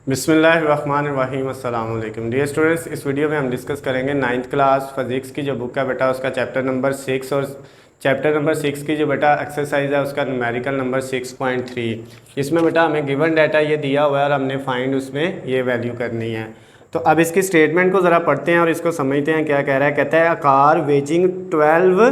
बिस्मिल्लाहिर्रहमानिर्रहीम अस्सलाम वालेकुम डियर स्टूडेंट्स। इस वीडियो में हम डिस्कस करेंगे नाइन्थ क्लास फिज़िक्स की जो बुक है बेटा उसका चैप्टर नंबर 6 और चैप्टर नंबर 6 की जो बेटा एक्सरसाइज है उसका न्यूमेरिकल नंबर 6.3। इसमें बेटा हमें गिवन डाटा ये दिया हुआ है और हमने फाइंड उसमें ये वैल्यू करनी है। तो अब इसकी स्टेटमेंट को ज़रा पढ़ते हैं और इसको समझते हैं क्या कह रहा है। कहता है a car waging 12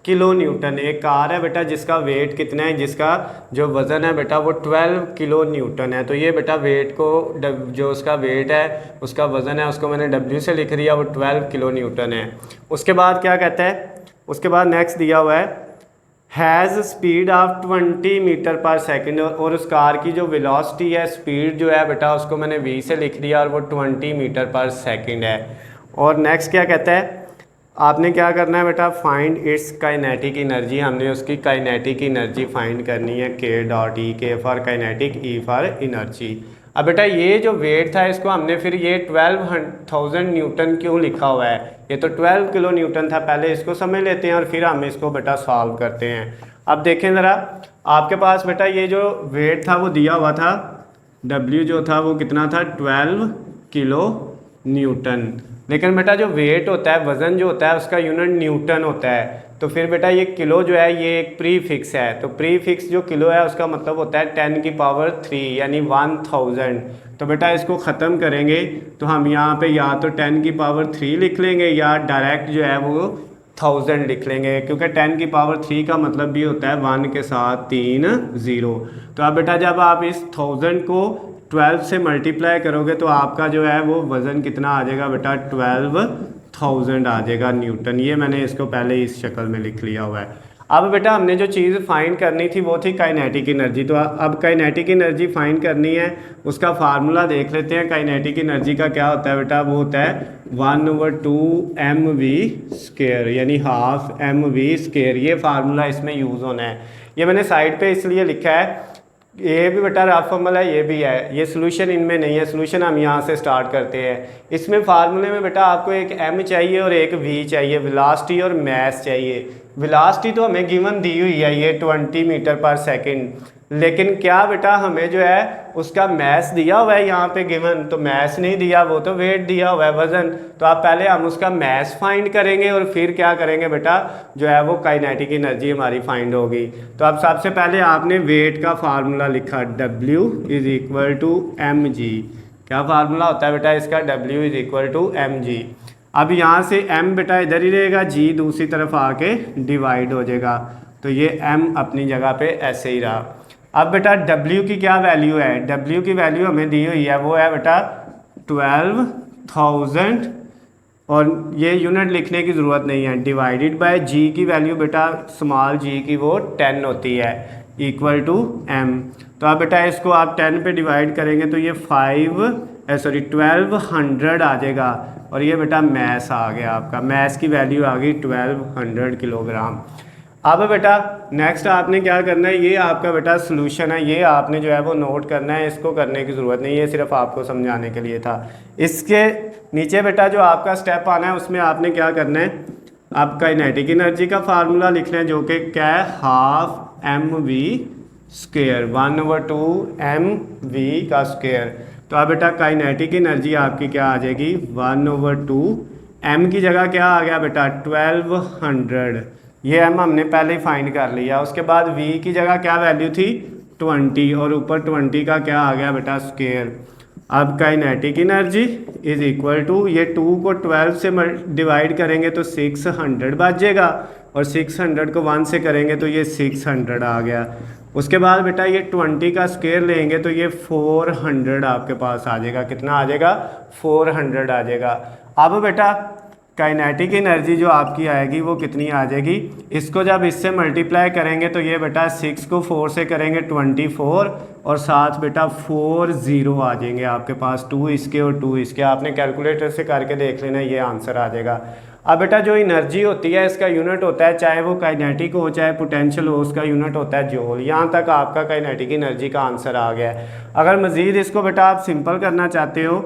kilo Newton. एक कार है बेटा जिसका वेट कितना है, जिसका जो वज़न है बेटा वो 12 किलो न्यूटन है। तो ये बेटा वेट को जो उसका वेट है उसका वज़न है उसको मैंने डब्ल्यू से लिख दिया, वो 12 किलो न्यूटन है। उसके बाद क्या कहता है, उसके बाद नेक्स्ट दिया हुआ है हैज़ स्पीड ऑफ 20 मीटर पर सेकेंड। और उस कार की जो वेलोसिटी है, स्पीड जो है बेटा उसको मैंने v से लिख दिया और वो 20 मीटर पर सेकेंड है। और नेक्स्ट क्या कहता है, आपने क्या करना है बेटा, फाइंड इट्स काइनेटिक एनर्जी। हमने उसकी काइनेटिक एनर्जी फाइंड करनी है। के डॉट ई, के for kinetic, E for energy. अब बेटा ये जो वेट था इसको हमने फिर ये 12,000 न्यूटन क्यों लिखा हुआ है, ये तो 12 किलो न्यूटन था। पहले इसको समझ लेते हैं और फिर हम इसको बेटा सॉल्व करते हैं। अब देखें ज़रा, आपके पास बेटा ये जो वेट था वो दिया हुआ था, डब्ल्यू जो था वो कितना था, 12 किलो न्यूटन। लेकिन बेटा जो वेट होता है, वज़न जो होता है उसका यूनिट न्यूटन होता है। तो फिर बेटा ये किलो जो है ये एक प्री फिक्स है। तो प्री फिक्स जो किलो है उसका मतलब होता है 10 की पावर 3 यानी 1000। तो बेटा इसको ख़त्म करेंगे तो हम यहाँ पे या तो 10 की पावर 3 लिख लेंगे या डायरेक्ट जो है वो 1000 लिख लेंगे, क्योंकि 10 की पावर 3 का मतलब भी होता है 1 के साथ 3 0। तो अब बेटा जब आप इस 1000 को 12 से मल्टीप्लाई करोगे तो आपका जो है वो वज़न कितना आ जाएगा बेटा, 12,000 आ जाएगा न्यूटन। ये मैंने इसको पहले इस शक्ल में लिख लिया हुआ है। अब बेटा हमने जो चीज़ फाइंड करनी थी वो थी काइनेटिक एनर्जी। तो अब काइनेटिक एनर्जी फाइंड करनी है, उसका फार्मूला देख लेते हैं। काइनेटिक एनर्जी का क्या होता है बेटा, वो होता है 1/2mv², यानी हाफ mv²। ये फार्मूला इसमें यूज़ होना है। ये मैंने साइड पे इसलिए लिखा है, ये भी बेटा रफ अमल है, ये भी है, ये सोल्यूशन इनमें नहीं है। सोल्यूशन हम यहाँ से स्टार्ट करते हैं। इसमें फार्मूले में बेटा आपको एक m चाहिए और एक v चाहिए, वेलोसिटी और मास चाहिए। वेलोसिटी तो हमें गिवन दी हुई है ये 20 मीटर पर सेकंड, लेकिन क्या बेटा हमें जो है उसका मास दिया हुआ है यहाँ पे गिवन, तो मास नहीं दिया, वो तो वेट दिया हुआ है, वज़न। तो आप पहले हम उसका मास फाइंड करेंगे और फिर क्या करेंगे बेटा, जो है वो काइनेटिक एनर्जी हमारी फाइंड होगी। तो अब सबसे पहले आपने वेट का फार्मूला लिखा, W = mg। क्या फार्मूला होता है बेटा इसका, W = mg। अब यहाँ से m बेटा इधर ही रहेगा, g दूसरी तरफ आके डिवाइड हो जाएगा, तो ये m अपनी जगह पे ऐसे ही रहा। अब बेटा W की क्या वैल्यू है, W की वैल्यू हमें दी हुई है, वो है बेटा 12,000 और ये यूनिट लिखने की ज़रूरत नहीं है। डिवाइडेड बाय g की वैल्यू बेटा स्मॉल g की वो 10 होती है, =m। तो अब बेटा इसको आप 10 पे डिवाइड करेंगे तो ये 1200 आ जाएगा। और ये बेटा मास आ गया, आपका मास की वैल्यू आ गई 1200 किलोग्राम। अब बेटा नेक्स्ट आपने क्या करना है, ये आपका बेटा सोल्यूशन है, ये आपने जो है वो नोट करना है, इसको करने की ज़रूरत नहीं है, सिर्फ आपको समझाने के लिए था। इसके नीचे बेटा जो आपका स्टेप आना है उसमें आपने क्या करना है, आप काइनेटिक एनर्जी का फार्मूला लिखना है जो कि क्या है, हाफ mv², 1/2mv का स्क्वायर। तो अब बेटा काइनेटिक एनर्जी आपकी क्या आ जाएगी, 1/2m की जगह क्या आ गया बेटा, 1200। ये m हमने पहले ही फाइंड कर लिया। उसके बाद v की जगह क्या वैल्यू थी, 20, और ऊपर 20 का क्या आ गया बेटा, स्क्वायर। अब काइनेटिक एनर्जी = ये 2 को 12 से डिवाइड करेंगे तो 600 बच जाएगा, और 600 को 1 से करेंगे तो ये 600 आ गया। उसके बाद बेटा ये 20 का स्क्वायर लेंगे तो ये 400 आपके पास आ जाएगा। कितना आ जाएगा, 400 आ जाएगा। अब बेटा काइनेटिक एनर्जी जो आपकी आएगी वो कितनी आ जाएगी, इसको जब इससे मल्टीप्लाई करेंगे तो ये बेटा 6 को 4 से करेंगे 24, और साथ बेटा 4 0 आ जाएंगे आपके पास, 2 इसके और 2 इसके। आपने कैलकुलेटर से करके देख लेना, ये आंसर आ जाएगा। अब बेटा जो एनर्जी होती है इसका यूनिट होता है, चाहे वो काइनेटिक हो चाहे पोटेंशियल हो, उसका यूनिट होता है जूल। यहाँ तक आपका काइनेटिक एनर्जी का आंसर आ गया है। अगर मज़ीद इसको बेटा आप सिंपल करना चाहते हो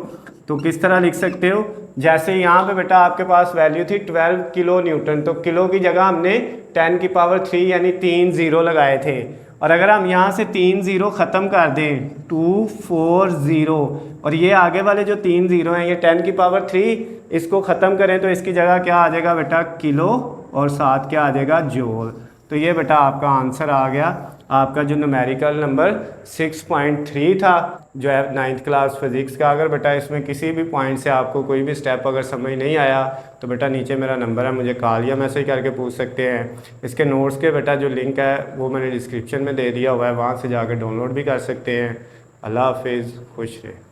तो किस तरह लिख सकते हो, जैसे यहाँ पे बेटा आपके पास वैल्यू थी 12 किलो न्यूटन, तो किलो की जगह हमने 10 की पावर 3 यानी 3 0 लगाए थे। और अगर हम यहाँ से 3 ज़ीरो ख़त्म कर दें 240 और ये आगे वाले जो 3 ज़ीरो हैं ये 10 की पावर 3, इसको ख़त्म करें तो इसकी जगह क्या आ जाएगा बेटा किलो और साथ क्या आ जाएगा जूल। तो ये बेटा आपका आंसर आ गया। आपका जो न्यूमेरिकल नंबर 6.3 था जो है 9th क्लास फिज़िक्स का। अगर बेटा इसमें किसी भी पॉइंट से आपको कोई भी स्टेप अगर समझ नहीं आया तो बेटा नीचे मेरा नंबर है, मुझे कॉल या मैसेज करके पूछ सकते हैं। इसके नोट्स के बेटा जो लिंक है वो मैंने डिस्क्रिप्शन में दे दिया हुआ है, वहाँ से जाकर डाउनलोड भी कर सकते हैं। अल्लाह हाफिज़, खुश रहे।